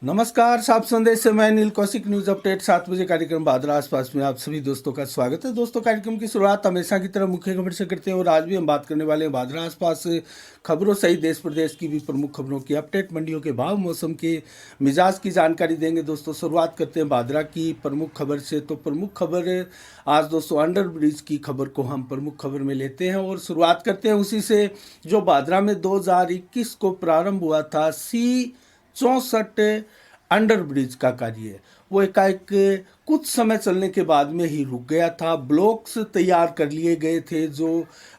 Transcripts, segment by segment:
नमस्कार, साफ संदेश से मैं नील कौशिक। न्यूज अपडेट 7 बजे कार्यक्रम भादरा आसपास में आप सभी दोस्तों का स्वागत है। दोस्तों, कार्यक्रम की शुरुआत हमेशा की तरह मुख्य खबर से करते हैं और आज भी हम बात करने वाले हैं भादरा आसपास खबरों सहित देश प्रदेश की भी प्रमुख खबरों की अपडेट, मंडियों के भाव, मौसम के मिजाज की जानकारी देंगे। दोस्तों, शुरुआत करते हैं भादरा की प्रमुख खबर से। तो प्रमुख खबर आज दोस्तों अंडर ब्रिज की खबर को हम प्रमुख खबर में लेते हैं और शुरुआत करते हैं उसी से जो भादरा में 2021 को प्रारंभ हुआ था। C64 अंडर ब्रिज का कार्य वो एकाएक कुछ समय चलने के बाद में ही रुक गया था। ब्लॉक्स तैयार कर लिए गए थे जो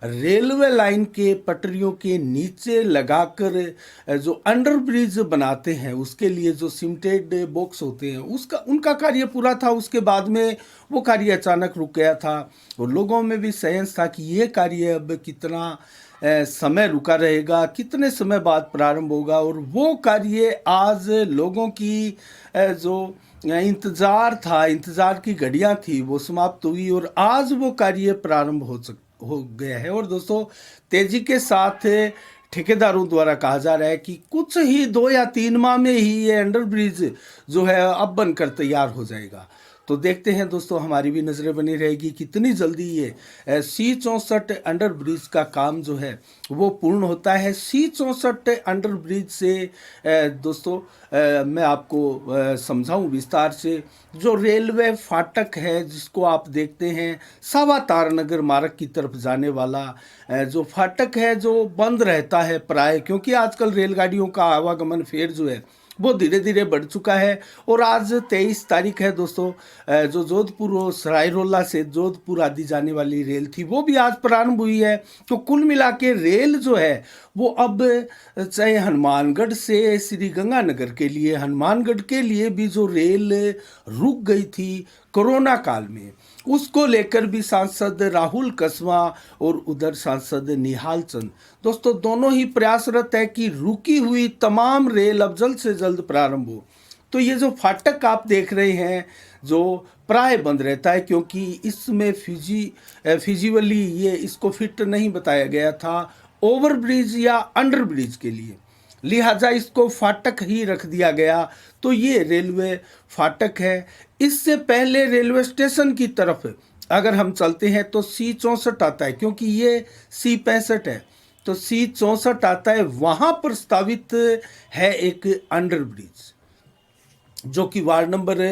रेलवे लाइन के पटरियों के नीचे लगाकर जो अंडर ब्रिज बनाते हैं उसके लिए जो सीमेंटेड बॉक्स होते हैं उसका उनका कार्य पूरा था। उसके बाद में वो कार्य अचानक रुक गया था और लोगों में भी संशय था कि ये कार्य अब कितना समय रुका रहेगा, कितने समय बाद प्रारंभ होगा। और वो कार्य आज लोगों की जो इंतज़ार था, इंतज़ार की घड़ियां थी, वो समाप्त हुई और आज वो कार्य प्रारंभ हो गया है। और दोस्तों, तेजी के साथ ठेकेदारों द्वारा कहा जा रहा है कि कुछ ही 2 या 3 माह में ही ये अंडर ब्रिज जो है अब बनकर तैयार हो जाएगा। तो देखते हैं दोस्तों, हमारी भी नज़रें बनी रहेगी कितनी जल्दी ये C64 अंडर ब्रिज का काम जो है वो पूर्ण होता है। C64 अंडर ब्रिज से दोस्तों मैं आपको समझाऊं विस्तार से। जो रेलवे फाटक है जिसको आप देखते हैं सावा तारानगर मार्ग की तरफ जाने वाला जो फाटक है जो बंद रहता है प्राय, क्योंकि आजकल रेलगाड़ियों का आवागमन फेर जो है वो धीरे धीरे बढ़ चुका है। और आज 23 तारीख है दोस्तों, जो जोधपुर और सरायरोला से जोधपुर आदि जाने वाली रेल थी वो भी आज प्रारंभ हुई है। तो कुल मिला के रेल जो है वो अब चाहे हनुमानगढ़ से श्री गंगानगर के लिए, हनुमानगढ़ के लिए भी जो रेल रुक गई थी कोरोना काल में, उसको लेकर भी सांसद राहुल कसवा और उधर सांसद निहाल चंद दोस्तों दोनों ही प्रयासरत है कि रुकी हुई तमाम रेल अब जल्द से जल्द प्रारंभ हो। तो ये जो फाटक आप देख रहे हैं जो प्राय बंद रहता है, क्योंकि इसमें फिजिबली ये इसको फिट नहीं बताया गया था ओवरब्रिज या अंडर ब्रिज के लिए, लिहाजा इसको फाटक ही रख दिया गया। तो ये रेलवे फाटक है। इससे पहले रेलवे स्टेशन की तरफ अगर हम चलते हैं तो C64 आता है, क्योंकि ये C65 है तो C64 आता है। वहाँ प्रस्तावित है एक अंडर ब्रिज जो कि वार्ड नंबर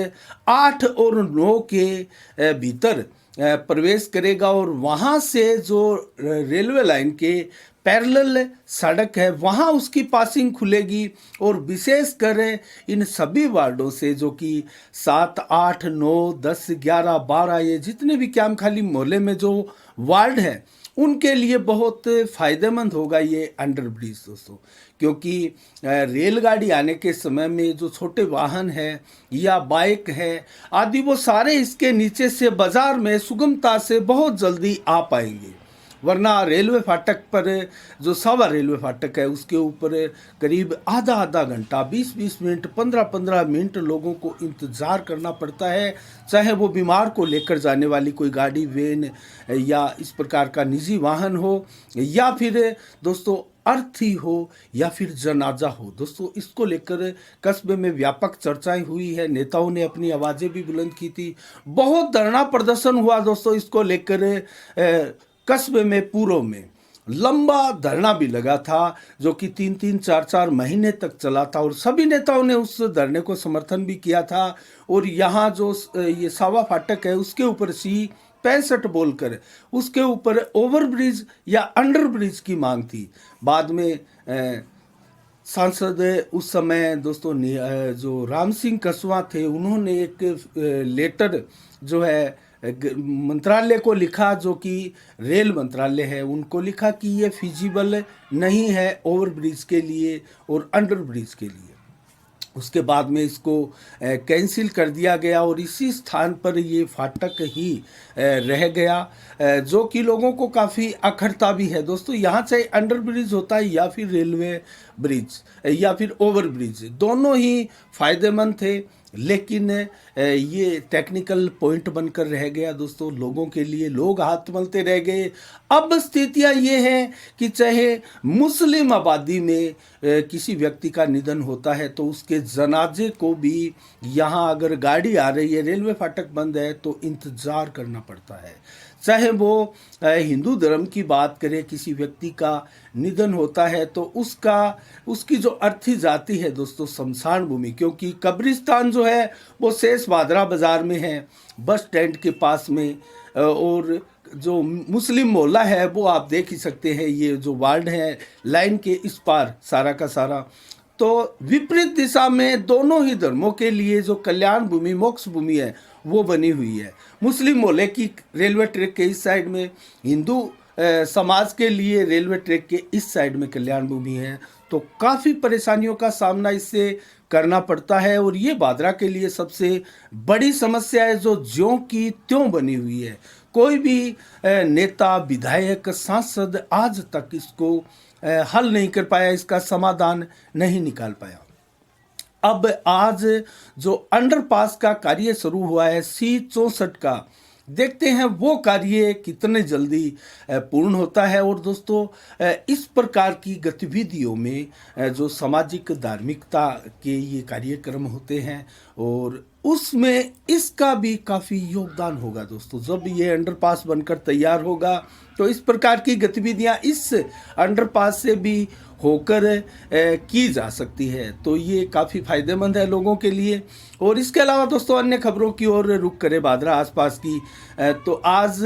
8 और 9 के भीतर प्रवेश करेगा और वहाँ से जो रेलवे लाइन के पैरेलल सड़क है वहाँ उसकी पासिंग खुलेगी। और विशेषकर इन सभी वार्डों से जो कि 7, 8, 9, 10, 11, 12 ये जितने भी क्यामखाली मोहल्ले में जो वार्ड हैं उनके लिए बहुत फ़ायदेमंद होगा ये अंडर ब्रिज दोस्तों, क्योंकि रेलगाड़ी आने के समय में जो छोटे वाहन है या बाइक है आदि वो सारे इसके नीचे से बाज़ार में सुगमता से बहुत जल्दी आ पाएंगे। वरना रेलवे फाटक पर जो सावा रेलवे फाटक है उसके ऊपर करीब आधा आधा घंटा, 20-20 मिनट, 15-15 मिनट लोगों को इंतज़ार करना पड़ता है, चाहे वो बीमार को लेकर जाने वाली कोई गाड़ी, वैन या इस प्रकार का निजी वाहन हो या फिर दोस्तों अर्थी हो या फिर जनाजा हो। दोस्तों, इसको लेकर कस्बे में व्यापक चर्चाएं हुई है, नेताओं ने अपनी आवाज़ें भी बुलंद की थी, बहुत धरना प्रदर्शन हुआ दोस्तों इसको लेकर। कस्बे में पूर्व में लंबा धरना भी लगा था जो कि 3-3, 4-4 महीने तक चला था और सभी नेताओं ने उस धरने को समर्थन भी किया था। और यहाँ जो ये सावा फाटक है उसके ऊपर C65 बोलकर उसके ऊपर ओवरब्रिज या अंडर ब्रिज की मांग थी। बाद में सांसद उस समय दोस्तों जो राम सिंह कसवा थे उन्होंने एक लेटर जो है मंत्रालय को लिखा, जो कि रेल मंत्रालय है, उनको लिखा कि ये फिजिबल नहीं है ओवरब्रिज के लिए और अंडर ब्रिज के लिए। उसके बाद में इसको कैंसिल कर दिया गया और इसी स्थान पर ये फाटक ही रह गया, जो कि लोगों को काफ़ी अखरता भी है। दोस्तों, यहाँ चाहे अंडर ब्रिज होता है या फिर रेलवे ब्रिज या फिर ओवर ब्रिज, दोनों ही फायदेमंद थे। लेकिन ये टेक्निकल पॉइंट बनकर रह गया दोस्तों लोगों के लिए, लोग हाथ मलते रह गए। अब स्थितियां ये हैं कि चाहे मुस्लिम आबादी में किसी व्यक्ति का निधन होता है तो उसके जनाजे को भी यहाँ अगर गाड़ी आ रही है, रेलवे फाटक बंद है, तो इंतज़ार करना पड़ता है। चाहे वो हिंदू धर्म की बात करें, किसी व्यक्ति का निधन होता है तो उसकी जो अर्थी जाती है दोस्तों शमशान भूमि, क्योंकि कब्रिस्तान जो है वो शेष बादरा बाज़ार में है, बस स्टैंड के पास में। और जो मुस्लिम मोहल्ला है वो आप देख ही सकते हैं, ये जो वार्ड है लाइन के इस पार सारा का सारा। तो विपरीत दिशा में दोनों ही धर्मों के लिए जो कल्याण भूमि, मोक्ष भूमि है वो बनी हुई है। मुस्लिम मोहल्ले की रेलवे ट्रैक के इस साइड में, हिंदू समाज के लिए रेलवे ट्रैक के इस साइड में कल्याण भूमि है। तो काफ़ी परेशानियों का सामना इससे करना पड़ता है और ये भादरा के लिए सबसे बड़ी समस्या है जो ज्यों की त्यों बनी हुई है। कोई भी नेता, विधायक, सांसद आज तक इसको हल नहीं कर पाया, इसका समाधान नहीं निकाल पाया। अब आज जो अंडरपास का कार्य शुरू हुआ है C64 का, देखते हैं वो कार्य कितने जल्दी पूर्ण होता है। और दोस्तों इस प्रकार की गतिविधियों में जो सामाजिक धार्मिकता के ये कार्यक्रम होते हैं और उसमें इसका भी काफ़ी योगदान होगा दोस्तों। जब ये अंडरपास बनकर तैयार होगा तो इस प्रकार की गतिविधियां इस अंडरपास से भी होकर की जा सकती है, तो ये काफ़ी फायदेमंद है लोगों के लिए। और इसके अलावा दोस्तों अन्य खबरों की ओर रुख करें भादरा आसपास की, तो आज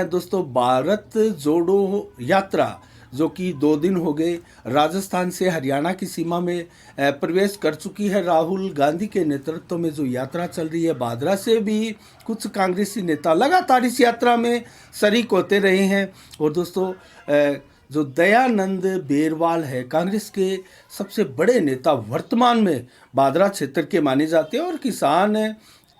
दोस्तों भारत जोड़ो यात्रा जो कि 2 दिन हो गए राजस्थान से हरियाणा की सीमा में प्रवेश कर चुकी है। राहुल गांधी के नेतृत्व में जो यात्रा चल रही है, भादरा से भी कुछ कांग्रेसी नेता लगातार इस यात्रा में शरीक होते रहे हैं। और दोस्तों जो दयानंद बेरवाल है, कांग्रेस के सबसे बड़े नेता वर्तमान में भादरा क्षेत्र के माने जाते हैं और किसान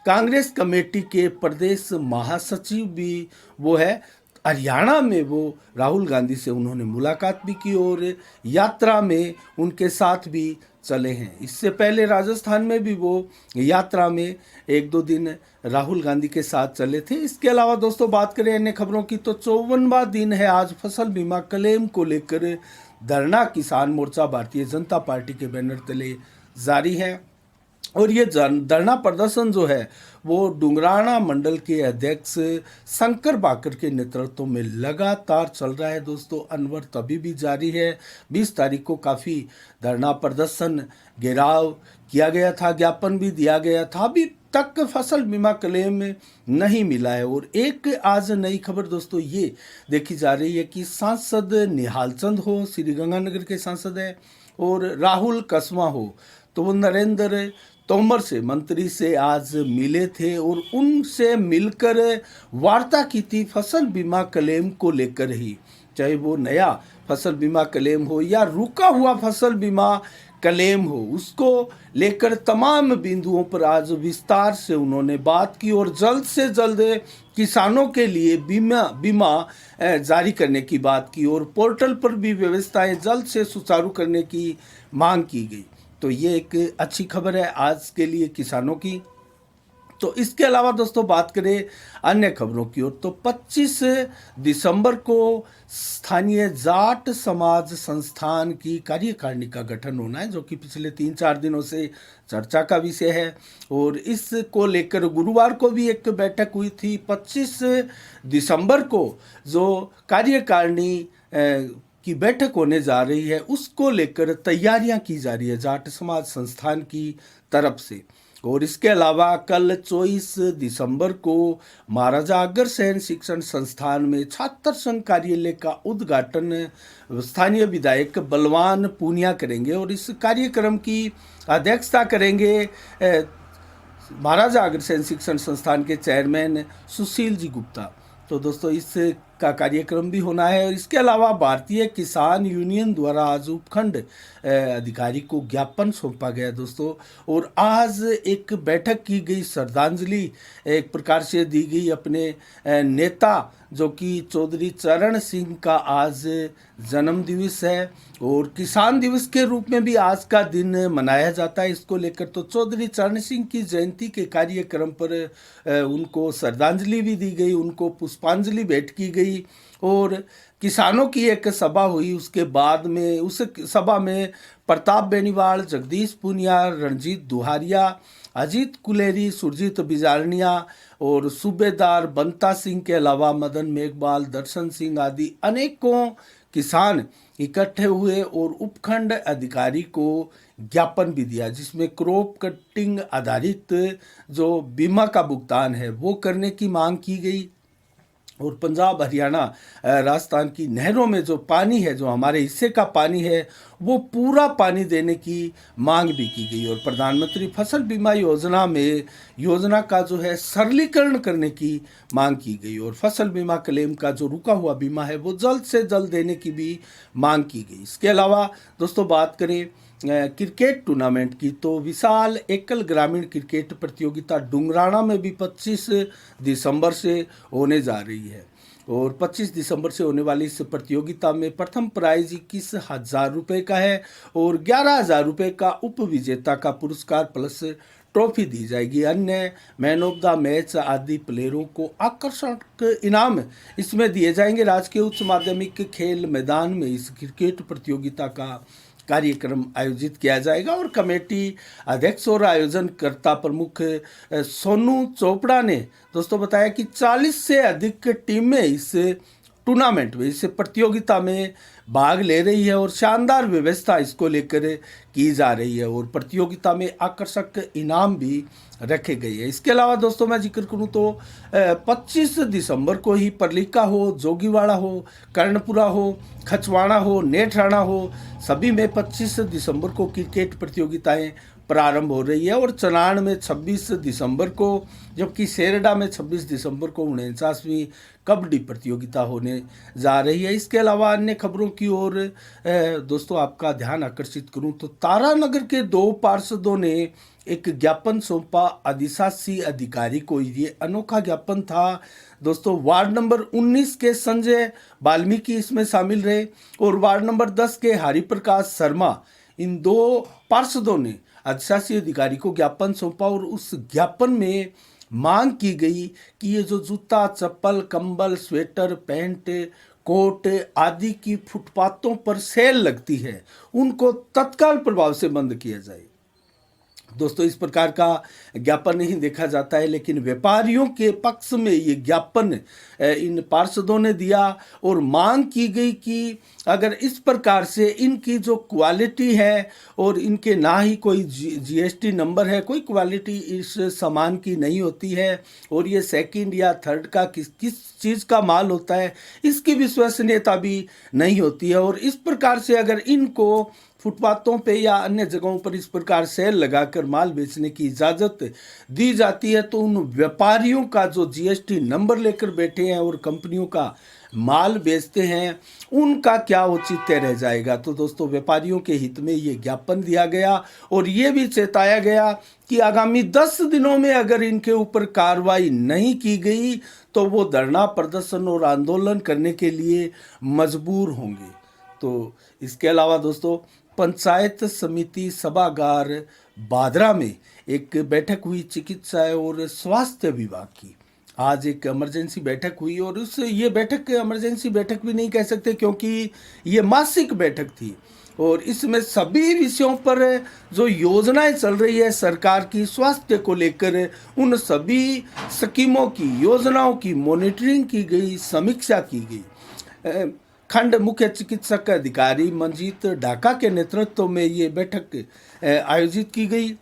कांग्रेस कमेटी के प्रदेश महासचिव भी वो है। हरियाणा में वो राहुल गांधी से उन्होंने मुलाकात भी की और यात्रा में उनके साथ भी चले हैं। इससे पहले राजस्थान में भी वो यात्रा में 1-2 दिन राहुल गांधी के साथ चले थे। इसके अलावा दोस्तों बात करें अन्य खबरों की, तो 54वां दिन है आज फसल बीमा क्लेम को लेकर धरना किसान मोर्चा भारतीय जनता पार्टी के बैनर तले जारी है। और ये धरना प्रदर्शन जो है वो डुंगराना मंडल के अध्यक्ष शंकर बाकर के नेतृत्व में लगातार चल रहा है दोस्तों। अनवर तभी भी जारी है। 20 तारीख को काफ़ी धरना प्रदर्शन, घेराव किया गया था, ज्ञापन भी दिया गया था, अभी तक फसल बीमा क्लेम नहीं मिला है। और एक आज नई खबर दोस्तों ये देखी जा रही है कि सांसद निहाल चंद हो, श्रीगंगानगर के सांसद हैं, और राहुल कसवा हो, तो वो नरेंद्र तोमर से, मंत्री से आज मिले थे और उनसे मिलकर वार्ता की थी फसल बीमा क्लेम को लेकर ही। चाहे वो नया फसल बीमा क्लेम हो या रुका हुआ फसल बीमा क्लेम हो, उसको लेकर तमाम बिंदुओं पर आज विस्तार से उन्होंने बात की और जल्द से जल्द किसानों के लिए बीमा जारी करने की बात की और पोर्टल पर भी व्यवस्थाएं जल्द से सुचारू करने की मांग की गई। तो ये एक अच्छी खबर है आज के लिए किसानों की। तो इसके अलावा दोस्तों बात करें अन्य खबरों की ओर, तो 25 दिसंबर को स्थानीय जाट समाज संस्थान की कार्यकारिणी का गठन होना है, जो कि पिछले 3-4 दिनों से चर्चा का विषय है। और इसको लेकर गुरुवार को भी एक बैठक हुई थी। 25 दिसंबर को जो कार्यकारिणी की बैठक होने जा रही है, उसको लेकर तैयारियां की जा रही है जाट समाज संस्थान की तरफ से। और इसके अलावा कल 24 दिसंबर को महाराजा अग्रसेन शिक्षण संस्थान में छात्र संघ कार्यालय का उद्घाटन स्थानीय विधायक बलवान पूनिया करेंगे और इस कार्यक्रम की अध्यक्षता करेंगे महाराजा अग्रसेन शिक्षण संस्थान के चेयरमैन सुशील जी गुप्ता। तो दोस्तों इस का कार्यक्रम भी होना है। और इसके अलावा भारतीय किसान यूनियन द्वारा आज उपखंड अधिकारी को ज्ञापन सौंपा गया दोस्तों, और आज एक बैठक की गई, श्रद्धांजलि एक प्रकार से दी गई अपने नेता जो कि चौधरी चरण सिंह का आज जन्म दिवस है और किसान दिवस के रूप में भी आज का दिन मनाया जाता है। इसको लेकर तो चौधरी चरण सिंह की जयंती के कार्यक्रम पर उनको श्रद्धांजलि भी दी गई, उनको पुष्पांजलि भेंट की गई और किसानों की एक सभा हुई। उसके बाद में उस सभा में प्रताप बेनीवाल, जगदीश पुनिया, रणजीत दुहारिया, अजीत कुलेरी, सुरजीत बिजारनिया और सूबेदार बंता सिंह के अलावा मदन मेघवाल, दर्शन सिंह आदि अनेकों किसान इकट्ठे हुए और उपखंड अधिकारी को ज्ञापन भी दिया, जिसमें क्रॉप कटिंग आधारित जो बीमा का भुगतान है वो करने की मांग की गई और पंजाब, हरियाणा, राजस्थान की नहरों में जो पानी है, जो हमारे हिस्से का पानी है, वो पूरा पानी देने की मांग भी की गई और प्रधानमंत्री फसल बीमा योजना का जो है सरलीकरण करने की मांग की गई और फसल बीमा क्लेम का जो रुका हुआ बीमा है वो जल्द से जल्द देने की भी मांग की गई। इसके अलावा दोस्तों बात करें क्रिकेट टूर्नामेंट की, तो विशाल एकल ग्रामीण क्रिकेट प्रतियोगिता डुंगराना में भी 25 दिसंबर से होने जा रही है और 25 दिसंबर से होने वाली इस प्रतियोगिता में प्रथम प्राइज 21,000 रुपये का है और 11,000 रुपये का उप विजेता का पुरस्कार प्लस ट्रॉफी दी जाएगी। अन्य मैन ऑफ द मैच आदि प्लेयरों को आकर्षक इनाम इसमें दिए जाएंगे। राजकीय उच्च माध्यमिक खेल मैदान में इस क्रिकेट प्रतियोगिता का कार्यक्रम आयोजित किया जाएगा और कमेटी अध्यक्ष और आयोजनकर्ता प्रमुख सोनू चोपड़ा ने दोस्तों बताया कि 40 से अधिक टीमें इस टूर्नामेंट में, इस प्रतियोगिता में भाग ले रही है और शानदार व्यवस्था इसको लेकर की जा रही है और प्रतियोगिता में आकर्षक इनाम भी रखे गए हैं। इसके अलावा दोस्तों मैं जिक्र करूं तो 25 दिसंबर को ही परलीका हो, जोगीवाड़ा हो, कर्णपुरा हो, खचवाड़ा हो, नेठराणा हो, सभी में 25 दिसंबर को क्रिकेट प्रतियोगिताएं प्रारंभ हो रही है और चनान में 26 दिसंबर को, जबकि सेरडा में 26 दिसंबर को 49वीं कबड्डी प्रतियोगिता होने जा रही है। इसके अलावा अन्य खबरों की ओर दोस्तों आपका ध्यान आकर्षित करूं तो तारानगर के 2 पार्षदों ने एक ज्ञापन सौंपा अधिशासी अधिकारी को। ये अनोखा ज्ञापन था दोस्तों। वार्ड नंबर 19 के संजय वाल्मीकि इसमें शामिल रहे और वार्ड नंबर 10 के हरिप्रकाश शर्मा, इन 2 पार्षदों ने अधिशासी अधिकारी को ज्ञापन सौंपा और उस ज्ञापन में मांग की गई कि ये जो जूता, चप्पल, कंबल, स्वेटर, पैंट, कोट आदि की फुटपाथों पर सेल लगती है, उनको तत्काल प्रभाव से बंद किया जाए। दोस्तों इस प्रकार का ज्ञापन नहीं देखा जाता है, लेकिन व्यापारियों के पक्ष में ये ज्ञापन इन पार्षदों ने दिया और मांग की गई कि अगर इस प्रकार से इनकी जो क्वालिटी है और इनके ना ही कोई जीएसटी नंबर है, कोई क्वालिटी इस सामान की नहीं होती है और ये सेकंड या थर्ड का किस चीज़ का माल होता है, इसकी विश्वसनीयता भी नहीं होती है और इस प्रकार से अगर इनको फुटपाथों पे या अन्य जगहों पर इस प्रकार सेल लगाकर माल बेचने की इजाज़त दी जाती है तो उन व्यापारियों का जो जीएसटी नंबर लेकर बैठे हैं और कंपनियों का माल बेचते हैं, उनका क्या औचित्य रह जाएगा। तो दोस्तों व्यापारियों के हित में ये ज्ञापन दिया गया और ये भी चेताया गया कि आगामी 10 दिनों में अगर इनके ऊपर कार्रवाई नहीं की गई तो वो धरना, प्रदर्शन और आंदोलन करने के लिए मजबूर होंगे। तो इसके अलावा दोस्तों पंचायत समिति सभागार बादरा में एक बैठक हुई चिकित्सा और स्वास्थ्य विभाग की। आज एक इमरजेंसी बैठक हुई और ये बैठक इमरजेंसी बैठक भी नहीं कह सकते क्योंकि ये मासिक बैठक थी और इसमें सभी विषयों पर जो योजनाएं चल रही है सरकार की स्वास्थ्य को लेकर, उन सभी स्कीमों की, योजनाओं की मॉनिटरिंग की गई, समीक्षा की गई। खंड मुख्य चिकित्सक अधिकारी मंजीत ढाका के नेतृत्व में ये बैठक आयोजित की गई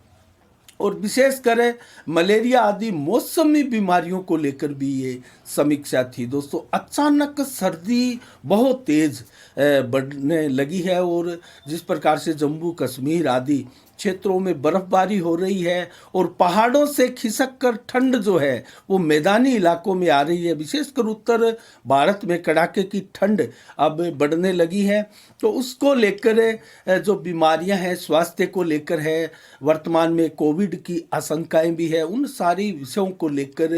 और विशेषकर मलेरिया आदि मौसमी बीमारियों को लेकर भी ये समीक्षा थी। दोस्तों अचानक सर्दी बहुत तेज बढ़ने लगी है और जिस प्रकार से जम्मू कश्मीर आदि क्षेत्रों में बर्फबारी हो रही है और पहाड़ों से खिसक कर ठंड जो है वो मैदानी इलाकों में आ रही है। विशेषकर उत्तर भारत में कड़ाके की ठंड अब बढ़ने लगी है। तो उसको लेकर जो बीमारियां हैं, स्वास्थ्य को लेकर है, वर्तमान में कोविड की आशंकाएं भी है, उन सारी विषयों को लेकर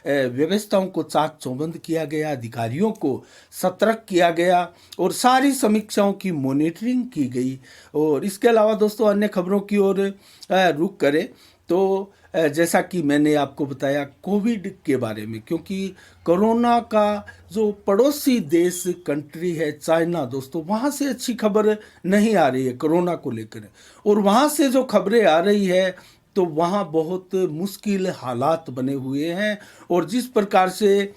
व्यवस्थाओं को चाक चौबंद किया गया, अधिकारियों को सतर्क किया गया और सारी समीक्षाओं की मॉनिटरिंग की गई। और इसके अलावा दोस्तों अन्य खबरों की ओर रुख करें तो जैसा कि मैंने आपको बताया कोविड के बारे में, क्योंकि कोरोना का जो पड़ोसी देश कंट्री है चाइना दोस्तों, वहाँ से अच्छी खबर नहीं आ रही है कोरोना को लेकर। और वहाँ से जो खबरें आ रही है तो वहाँ बहुत मुश्किल हालात बने हुए हैं। और जिस प्रकार से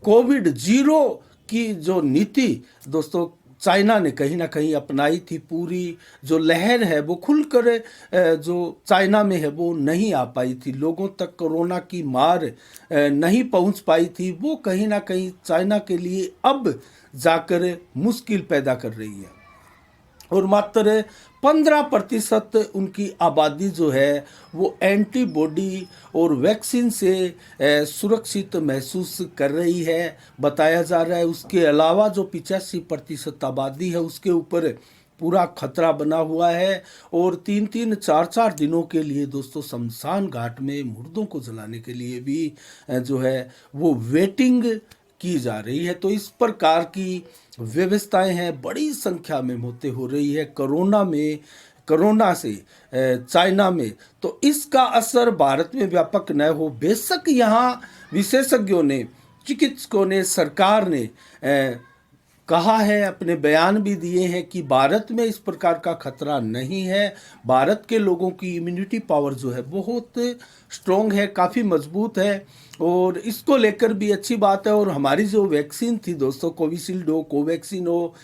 कोविड जीरो की जो नीति दोस्तों चाइना ने कहीं ना कहीं अपनाई थी, पूरी जो लहर है वो खुलकर जो चाइना में है वो नहीं आ पाई थी, लोगों तक कोरोना की मार नहीं पहुंच पाई थी, वो कहीं ना कहीं चाइना के लिए अब जाकर मुश्किल पैदा कर रही है। और मात्र 15% उनकी आबादी जो है वो एंटीबॉडी और वैक्सीन से सुरक्षित महसूस कर रही है, बताया जा रहा है। उसके अलावा जो 85% आबादी है उसके ऊपर पूरा खतरा बना हुआ है। और 3-3, 4-4 दिनों के लिए दोस्तों शमशान घाट में मुर्दों को जलाने के लिए भी जो है वो वेटिंग की जा रही है। तो इस प्रकार की व्यवस्थाएं हैं, बड़ी संख्या में मौतें हो रही है कोरोना से चाइना में। तो इसका असर भारत में व्यापक न हो, बेशक यहाँ विशेषज्ञों ने, चिकित्सकों ने, सरकार ने कहा है, अपने बयान भी दिए हैं कि भारत में इस प्रकार का खतरा नहीं है। भारत के लोगों की इम्यूनिटी पावर जो है बहुत स्ट्रॉन्ग है, काफ़ी मजबूत है और इसको लेकर भी अच्छी बात है। और हमारी जो वैक्सीन थी दोस्तों, कोविशील्ड हो, कोवैक्सीन हो,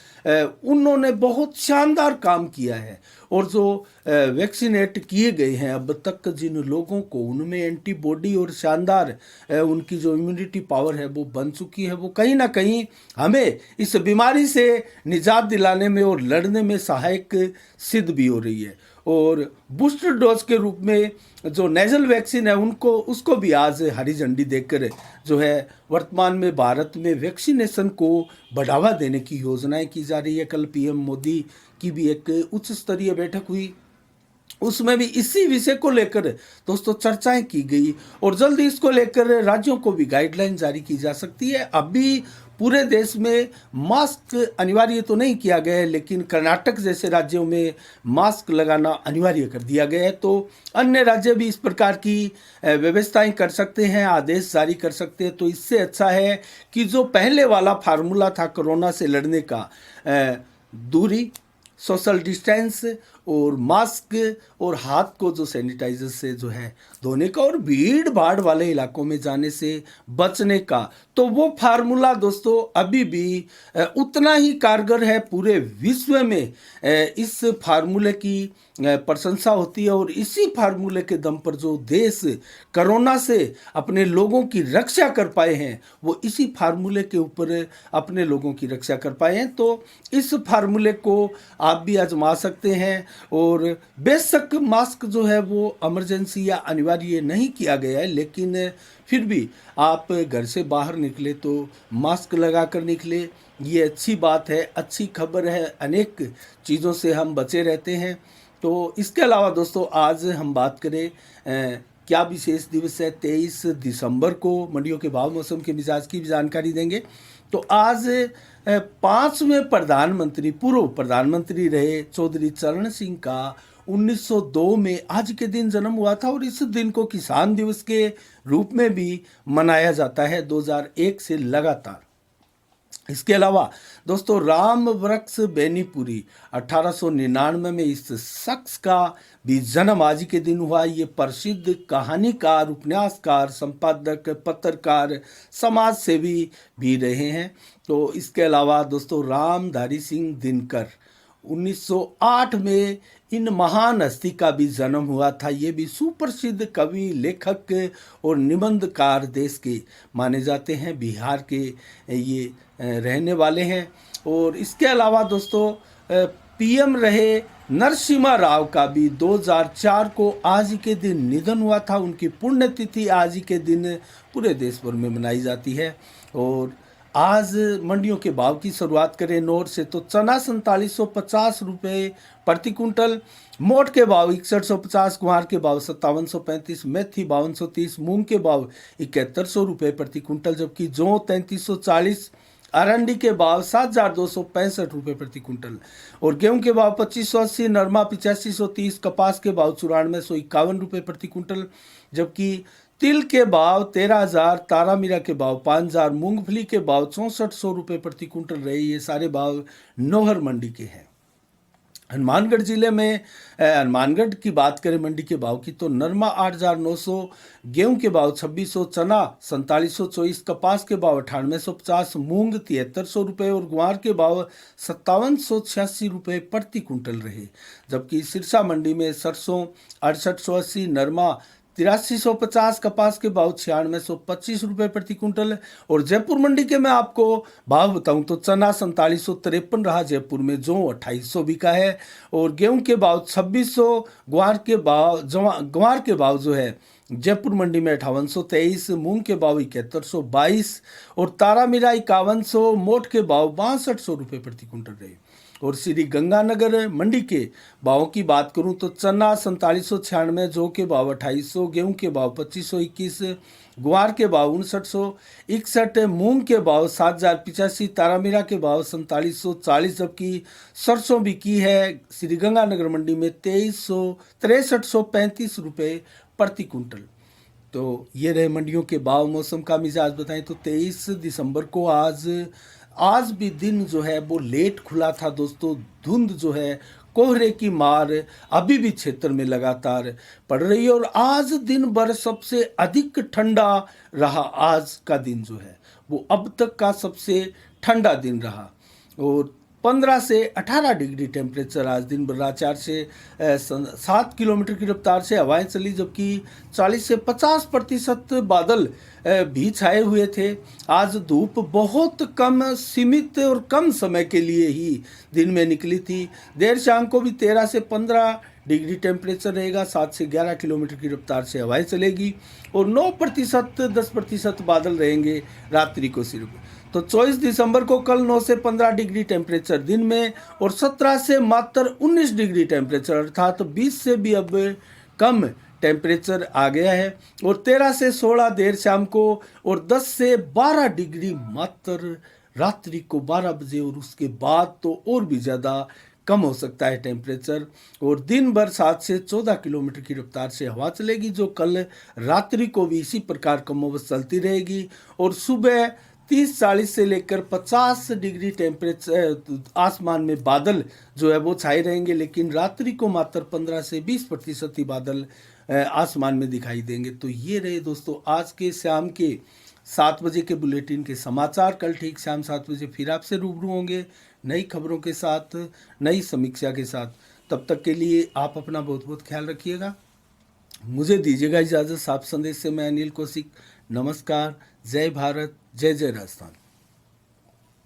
उन्होंने बहुत शानदार काम किया है। और जो वैक्सीनेट किए गए हैं अब तक जिन लोगों को, उनमें एंटीबॉडी और शानदार उनकी जो इम्यूनिटी पावर है वो बन चुकी है। वो कहीं ना कहीं हमें इस बीमारी से निजात दिलाने में और लड़ने में सहायक सिद्ध भी हो रही है। और बूस्टर डोज के रूप में जो नेजल वैक्सीन है उसको भी आज हरी झंडी देकर जो है वर्तमान में भारत में वैक्सीनेशन को बढ़ावा देने की योजनाएं की जा रही है। कल पीएम मोदी की भी एक उच्च स्तरीय बैठक हुई, उसमें भी इसी विषय को लेकर दोस्तों चर्चाएं की गई और जल्दी इसको लेकर राज्यों को भी गाइडलाइन जारी की जा सकती है। अभी पूरे देश में मास्क अनिवार्य तो नहीं किया गया है, लेकिन कर्नाटक जैसे राज्यों में मास्क लगाना अनिवार्य कर दिया गया है। तो अन्य राज्य भी इस प्रकार की व्यवस्थाएं कर सकते हैं, आदेश जारी कर सकते हैं। तो इससे अच्छा है कि जो पहले वाला फार्मूला था कोरोना से लड़ने का, दूरी, सोशल डिस्टेंस और मास्क और हाथ को जो सैनिटाइजर से जो है धोने का और भीड़ भाड़ वाले इलाकों में जाने से बचने का, तो वो फार्मूला दोस्तों अभी भी उतना ही कारगर है। पूरे विश्व में इस फार्मूले की प्रशंसा होती है और इसी फार्मूले के दम पर जो देश कोरोना से अपने लोगों की रक्षा कर पाए हैं वो इसी फार्मूले के ऊपर अपने लोगों की रक्षा कर पाए हैं। तो इस फार्मूले को आप भी आजमा सकते हैं। और बेशक मास्क जो है वो इमरजेंसी या अनिवार्य नहीं किया गया है, लेकिन फिर भी आप घर से बाहर निकले तो मास्क लगा कर निकले, ये अच्छी बात है, अच्छी खबर है। अनेक चीज़ों से हम बचे रहते हैं। तो इसके अलावा दोस्तों आज हम बात करें क्या विशेष दिवस है। 23 दिसंबर को मंडियों के भाव, मौसम के मिजाज की भी जानकारी देंगे। तो आज 5वें प्रधानमंत्री, पूर्व प्रधानमंत्री रहे चौधरी चरण सिंह का 1902 में आज के दिन जन्म हुआ था और इस दिन को किसान दिवस के रूप में भी मनाया जाता है 2001 से लगातार। इसके अलावा दोस्तों राम वृक्ष बेनीपुरी 1899 में इस शख्स का भी जन्म आज के दिन हुआ। ये प्रसिद्ध कहानीकार, उपन्यासकार, संपादक, पत्रकार, समाज सेवी भी रहे हैं। तो इसके अलावा दोस्तों रामधारी सिंह दिनकर 1908 में इन महान हस्ती का भी जन्म हुआ था। ये भी सुप्रसिद्ध कवि, लेखक और निबंधकार देश के माने जाते हैं, बिहार के ये रहने वाले हैं। और इसके अलावा दोस्तों पीएम रहे नरसिम्हा राव का भी 2004 को आज ही के दिन निधन हुआ था। उनकी पुण्यतिथि आज ही के दिन पूरे देश भर में मनाई जाती है। और आज मंडियों के भाव की शुरुआत करें नोर से, तो चना 4750 रुपये प्रति कुंटल, मोट के भाव 6150, गुआर के भाव 5735, मेथी 5230, मूंग के भाव 7100 रुपये प्रति कुंटल, जबकि जौ 3340, अरंडी के भाव 7265 रुपये प्रति कुंटल, और गेहूं के भाव 2580, नरमा 8530, कपास के भाव 9451 रुपये प्रति कुंटल, जबकि तिल के भाव 13,000, तारामीरा के भाव 5,000, मूंगफली के भाव 6400 रुपये प्रति कुंटल रहे। ये सारे भाव नौहर मंडी के हैं। हनुमानगढ़ जिले में हनुमानगढ़ की बात करें मंडी के भाव की, तो नरमा 8,900, गेहूं के भाव 2600, चना 4724, कपास के भाव 9850, मूंग 7300 रुपये और ग्वार के भाव 5786 रुपये प्रति कुंटल रहे। जबकि सिरसा मंडी में सरसों 6880, नरमा 8350, कपास के भाव 9625 रुपये प्रति कुंटल। और जयपुर मंडी के मैं आपको भाव बताऊं तो चना 4753 रहा जयपुर में, जो 2800 बिका है, और गेहूं के भाव 2600, ग्वार के भाव जो है जयपुर मंडी में 5823, मूंग के भाव 7122 और तारामीरा 5100, मोट के भाव 6200 रुपये प्रति कुंटल रहे। और श्री गंगानगर मंडी के भावों की बात करूं तो चना 4796, जौ के भाव 2800, गेहूं के भाव 2521, ग्वार के भाव 5961, मूंग के भाव 7085, तारामीरा के भाव 4740, जबकि सरसों बिकी है श्री गंगानगर मंडी में 6335 रुपये प्रति कुंटल। तो ये रहे मंडियों के भाव। मौसम का मिजाज बताएं तो 23 दिसंबर को आज भी दिन जो है वो लेट खुला था दोस्तों। धुंध जो है, कोहरे की मार अभी भी क्षेत्र में लगातार पड़ रही है, और आज दिन भर सबसे अधिक ठंडा रहा। आज का दिन जो है वो अब तक का सबसे ठंडा दिन रहा, और 15 से 18 डिग्री टेम्परेचर आज दिन भर रहा। 4 से 7 किलोमीटर की रफ्तार से हवाएं चली, जबकि 40 से 50% बादल भी छाए हुए थे। आज धूप बहुत कम, सीमित और कम समय के लिए ही दिन में निकली थी। देर शाम को भी 13 से 15 डिग्री टेम्परेचर रहेगा। 7 से 11 किलोमीटर की रफ्तार से हवाएं चलेगी, और 9% 10% बादल रहेंगे रात्रि को सिर्फ। तो 24 दिसंबर को कल 9 से 15 डिग्री टेम्परेचर दिन में, और 17 से मात्र 19 डिग्री टेम्परेचर, अर्थात 20 से भी अब कम टेम्परेचर आ गया है। और 13 से 16 देर शाम को, और 10 से 12 डिग्री मात्र रात्रि को 12 बजे, और उसके बाद तो और भी ज़्यादा कम हो सकता है टेम्परेचर। और दिन भर 7 से 14 किलोमीटर की रफ्तार से हवा चलेगी, जो कल रात्रि को भी इसी प्रकार कमोबश चलती रहेगी। और सुबह 30-40 से लेकर 50 डिग्री टेम्परेचर, आसमान में बादल जो है वो छाए रहेंगे, लेकिन रात्रि को मात्र 15 से 20% ही बादल आसमान में दिखाई देंगे। तो ये रहे दोस्तों आज के शाम के 7 बजे के बुलेटिन के समाचार। कल ठीक शाम 7 बजे फिर आपसे रूबरू होंगे नई खबरों के साथ, नई समीक्षा के साथ। तब तक के लिए आप अपना बहुत बहुत ख्याल रखिएगा। मुझे दीजिएगा इजाज़त। साफ संदेश से मैं अनिल कौशिक। नमस्कार। जय भारत, जय जय राजस्थान।